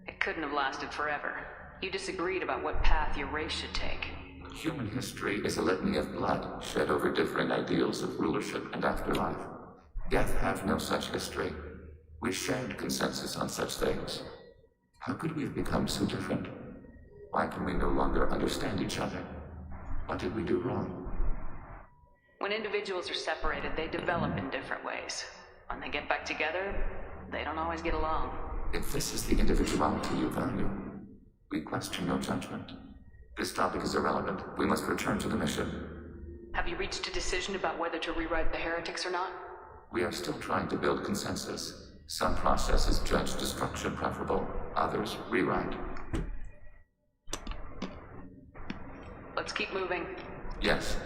It couldn't have lasted forever. You disagreed about what path your race should take. Human history is a litany of blood shed over differing ideals of rulership and afterlife. Geth have no such history. We shared consensus on such things. How could we have become so different? Why can we no longer understand each other? What did we do wrong? When individuals are separated, they develop in different ways. When they get back together, they don't always get along. If this is the individuality you value, we question your judgment. This topic is irrelevant. We must return to the mission. Have you reached a decision about whether to rewrite the heretics or not? We are still trying to build consensus. Some processes judge destruction preferable, others rewrite. Let's keep moving. Yes.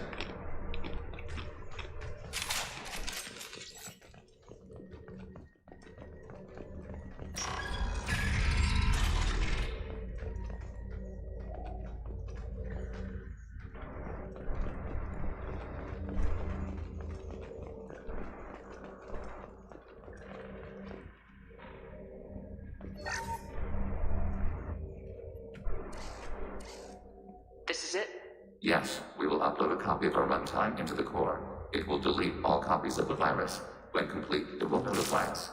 This is it? Yes, we will upload a copy of our runtime into the core. It will delete all copies of the virus. When complete, it will notify us.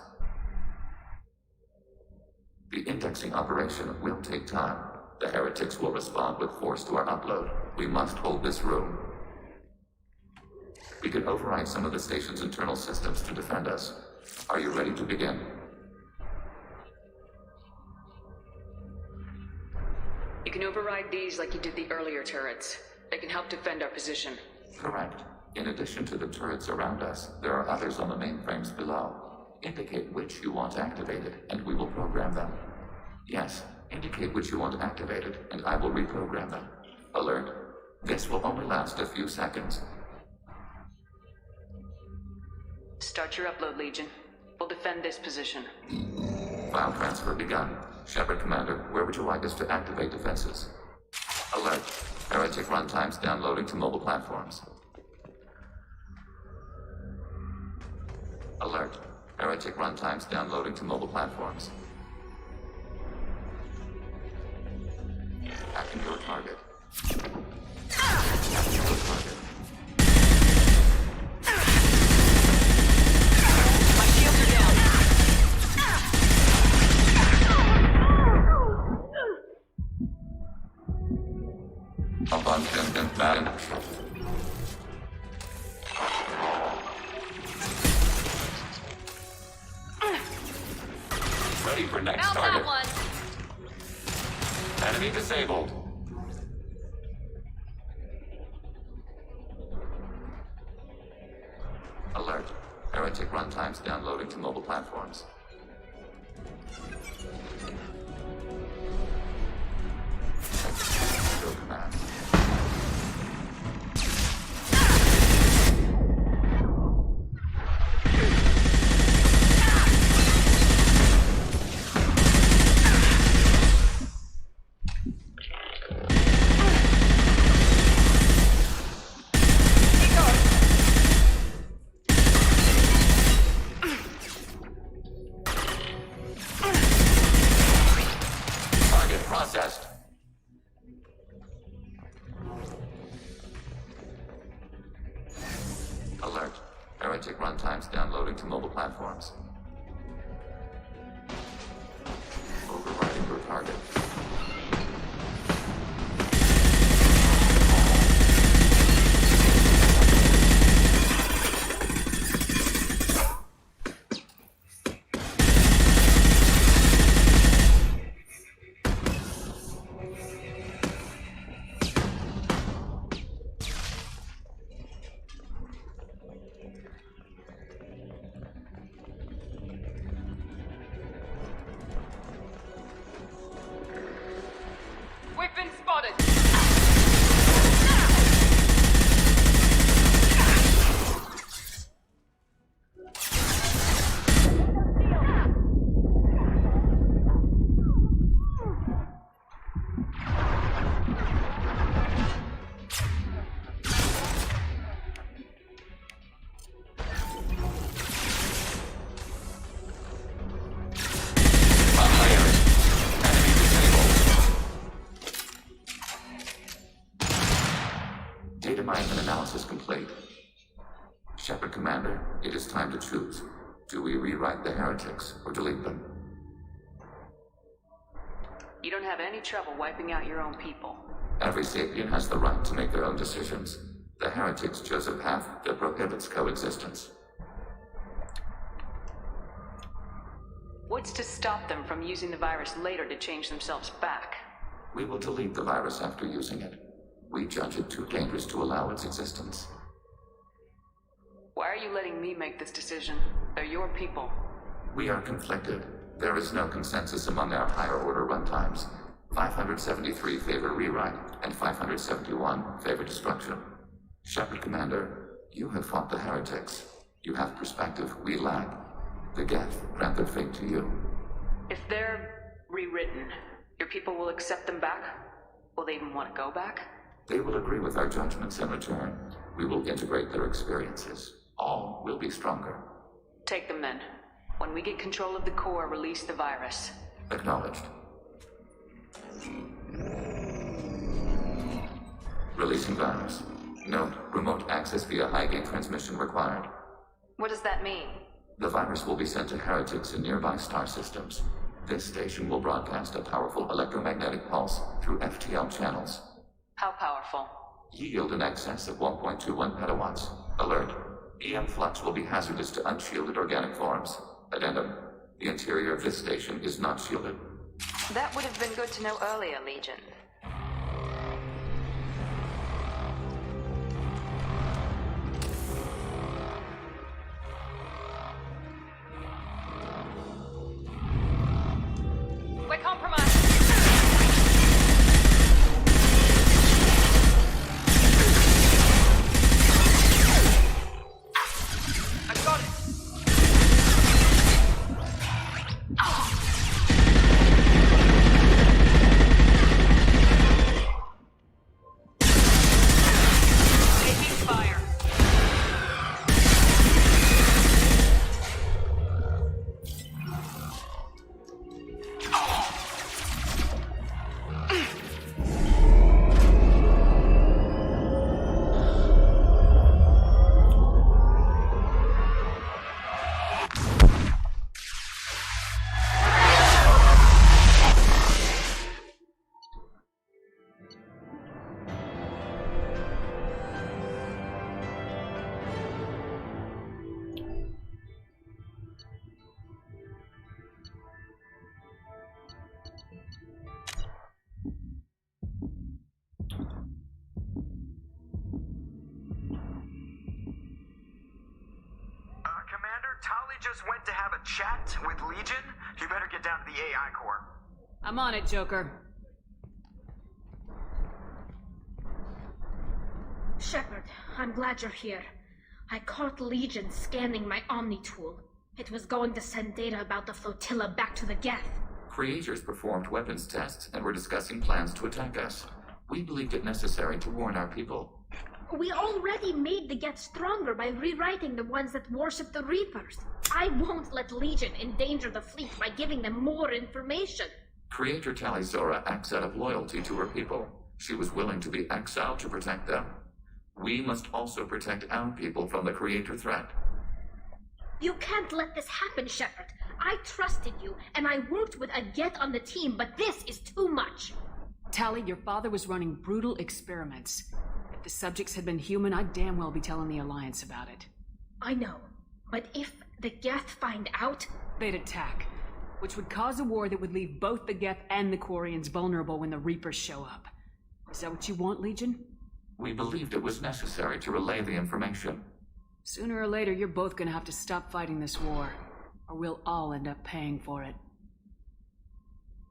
The indexing operation will take time. The heretics will respond with force to our upload. We must hold this room. We can override some of the station's internal systems to defend us. Are you ready to begin? You can override these like you did the earlier turrets. They can help defend our position. Correct. In addition to the turrets around us, there are others on the mainframes below. Indicate which you want activated, and we will program them. Yes, indicate which you want activated, and I will reprogram them. Alert. This will only last a few seconds. Start your upload, Legion. We'll defend this position. File transfer begun. Shepard Commander, where would you like us to activate defenses? Alert. Heretic runtimes downloading to mobile platforms. Alert. Heretic runtimes downloading to mobile platforms. Hacking your target. Hacking your target. My shields are down. Abundant man. Ready for next target. Enemy disabled. Alert. Heretic runtimes downloading to mobile platforms. Your command. Target processed. Alert. Heretic runtimes downloading to mobile platforms. Overriding your target. heretics or delete them. You don't have any trouble wiping out your own people. Every sapient has the right to make their own decisions. The heretics chose a path that prohibits coexistence. What's to stop them from using the virus later to change themselves back? We will delete the virus after using it. We judge it too dangerous to allow its existence. Why are you letting me make this decision? They're your people. We are conflicted. There is no consensus among our higher order runtimes. 573 favor rewrite, and 571 favor destruction. Shepard Commander, you have fought the heretics. You have perspective we lack. The Geth grant their fate to you. If they're rewritten, your people will accept them back? Will they even want to go back? They will agree with our judgments in return. We will integrate their experiences. All will be stronger. Take them then. When we get control of the core, release the virus. Acknowledged. Releasing virus. Note, remote access via high-gain transmission required. What does that mean? The virus will be sent to heretics in nearby star systems. This station will broadcast a powerful electromagnetic pulse through FTL channels. How powerful? Yield in excess of 1.21 petawatts. Alert. EM flux will be hazardous to unshielded organic forms. Addendum. The interior of this station is not shielded. That would have been good to know earlier, Legion. We're compromised. I got it. Taking fire. Tali just went to have a chat with Legion. You better get down to the AI core. I'm on it, Joker. Shepard, I'm glad you're here. I caught Legion scanning my Omni tool. It was going to send data about the flotilla back to the Geth. Creators performed weapons tests and were discussing plans to attack us. We believed it necessary to warn our people. We already made the Geth stronger by rewriting the ones that worship the Reapers. I won't let Legion endanger the fleet by giving them more information. Creator Tali Zora acts out of loyalty to her people. She was willing to be exiled to protect them. We must also protect our people from the Creator threat. You can't let this happen, Shepard. I trusted you, and I worked with a Geth on the team, but this is too much. Tali, your father was running brutal experiments. If the subjects had been human, I'd damn well be telling the Alliance about it. I know, but if the Geth find out... They'd attack, which would cause a war that would leave both the Geth and the Quarians vulnerable when the Reapers show up. Is that what you want, Legion? We believed it was necessary to relay the information. Sooner or later, you're both gonna have to stop fighting this war, or we'll all end up paying for it.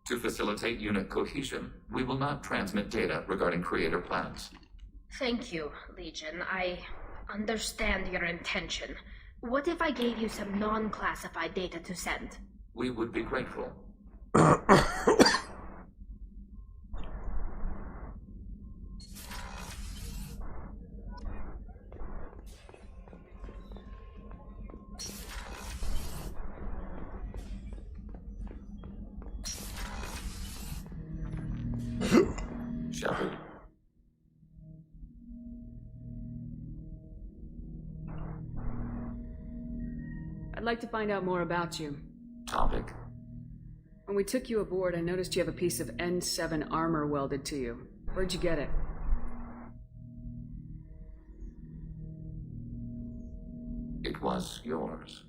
To facilitate unit cohesion, we will not transmit data regarding Creator plans. Thank you, Legion. I understand your intention. What if I gave you some non-classified data to send? We would be grateful. Shepard. I'd like to find out more about you. topic. When we took you aboard, I noticed you have a piece of N7 armor welded to you. Where'd you get it? It was yours.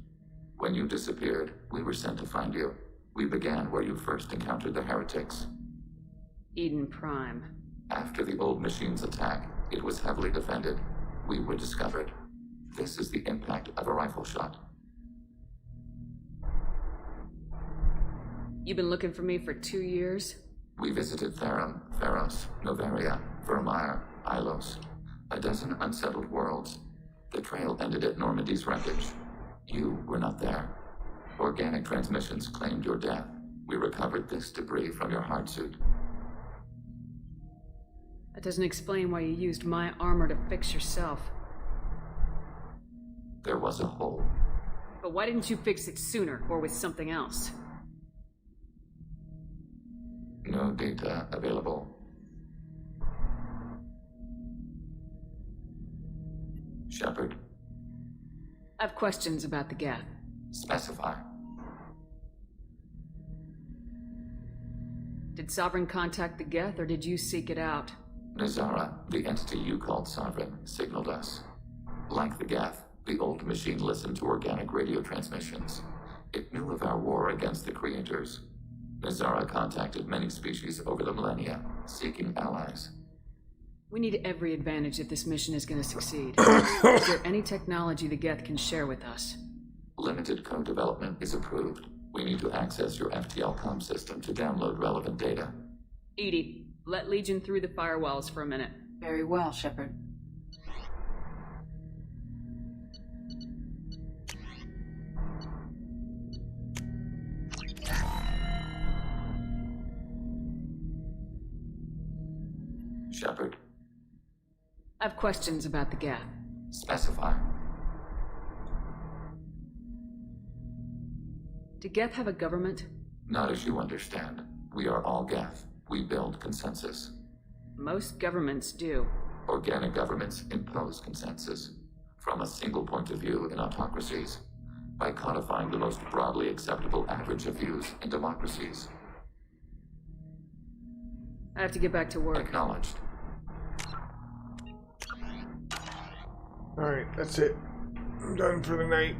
When you disappeared, we were sent to find you. We began where you first encountered the heretics. Eden Prime. After the old machine's attack, it was heavily defended. We were discovered. This is the impact of a rifle shot. You've been looking for me for 2 years? We visited Therum, Theros, Novaria, Vermeer, Ilos. A dozen unsettled worlds. The trail ended at Normandy's wreckage. You were not there. Organic transmissions claimed your death. We recovered this debris from your hard suit. That doesn't explain why you used my armor to fix yourself. There was a hole. But why didn't you fix it sooner, or with something else? No data available. Shepard. I have questions about the Geth. Specify. Did Sovereign contact the Geth, or did you seek it out? Nazara, the entity you called Sovereign, signaled us. Like the Geth, the old machine listened to organic radio transmissions. It knew of our war against the creators. Nazara contacted many species over the millennia, seeking allies. We need every advantage if this mission is going to succeed. Is there any technology the Geth can share with us? Limited co-development is approved. We need to access your FTL comm system to download relevant data. EDI, let Legion through the firewalls for a minute. Very well, Shepard. Shepard. I have questions about the Geth. Specify. Do Geth have a government? Not as you understand. We are all Geth. We build consensus. Most governments do. Organic governments impose consensus. From a single point of view in autocracies. By codifying the most broadly acceptable average of views in democracies. I have to get back to work. Acknowledged. Alright, that's it. I'm done for the night.